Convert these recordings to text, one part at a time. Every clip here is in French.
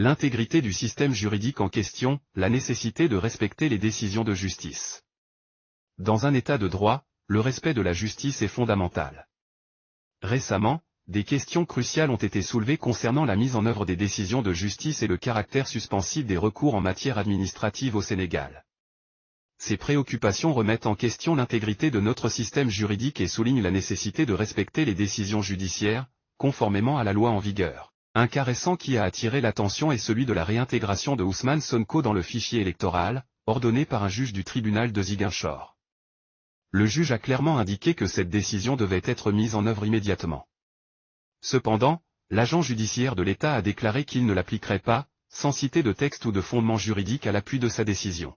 L'intégrité du système juridique en question, la nécessité de respecter les décisions de justice. Dans un état de droit, le respect de la justice est fondamental. Récemment, des questions cruciales ont été soulevées concernant la mise en œuvre des décisions de justice et le caractère suspensif des recours en matière administrative au Sénégal. Ces préoccupations remettent en question l'intégrité de notre système juridique et soulignent la nécessité de respecter les décisions judiciaires, conformément à la loi en vigueur. Un cas récent qui a attiré l'attention est celui de la réintégration de Ousmane Sonko dans le fichier électoral, ordonné par un juge du tribunal de Ziguinchor. Le juge a clairement indiqué que cette décision devait être mise en œuvre immédiatement. Cependant, l'agent judiciaire de l'État a déclaré qu'il ne l'appliquerait pas, sans citer de texte ou de fondement juridique à l'appui de sa décision.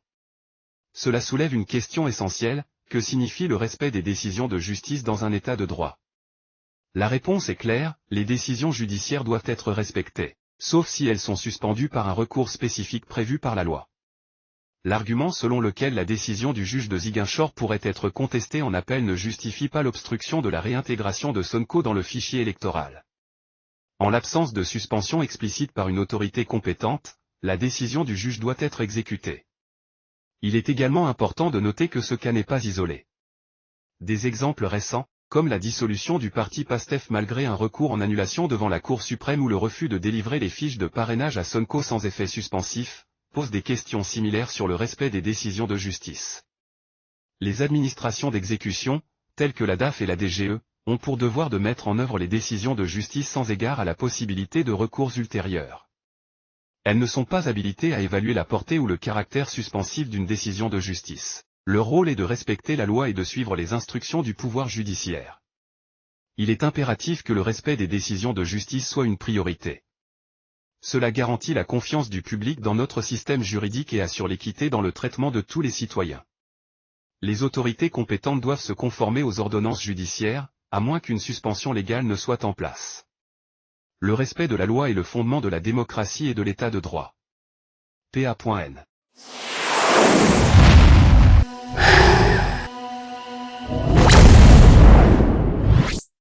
Cela soulève une question essentielle, que signifie le respect des décisions de justice dans un état de droit? La réponse est claire, les décisions judiciaires doivent être respectées, sauf si elles sont suspendues par un recours spécifique prévu par la loi. L'argument selon lequel la décision du juge de Ziguinchor pourrait être contestée en appel ne justifie pas l'obstruction de la réintégration de Sonko dans le fichier électoral. En l'absence de suspension explicite par une autorité compétente, la décision du juge doit être exécutée. Il est également important de noter que ce cas n'est pas isolé. Des exemples récents, comme la dissolution du parti PASTEF malgré un recours en annulation devant la Cour suprême ou le refus de délivrer les fiches de parrainage à Sonko sans effet suspensif, posent des questions similaires sur le respect des décisions de justice. Les administrations d'exécution, telles que la DAF et la DGE, ont pour devoir de mettre en œuvre les décisions de justice sans égard à la possibilité de recours ultérieurs. Elles ne sont pas habilitées à évaluer la portée ou le caractère suspensif d'une décision de justice. Leur rôle est de respecter la loi et de suivre les instructions du pouvoir judiciaire. Il est impératif que le respect des décisions de justice soit une priorité. Cela garantit la confiance du public dans notre système juridique et assure l'équité dans le traitement de tous les citoyens. Les autorités compétentes doivent se conformer aux ordonnances judiciaires, à moins qu'une suspension légale ne soit en place. Le respect de la loi est le fondement de la démocratie et de l'état de droit. PA.N.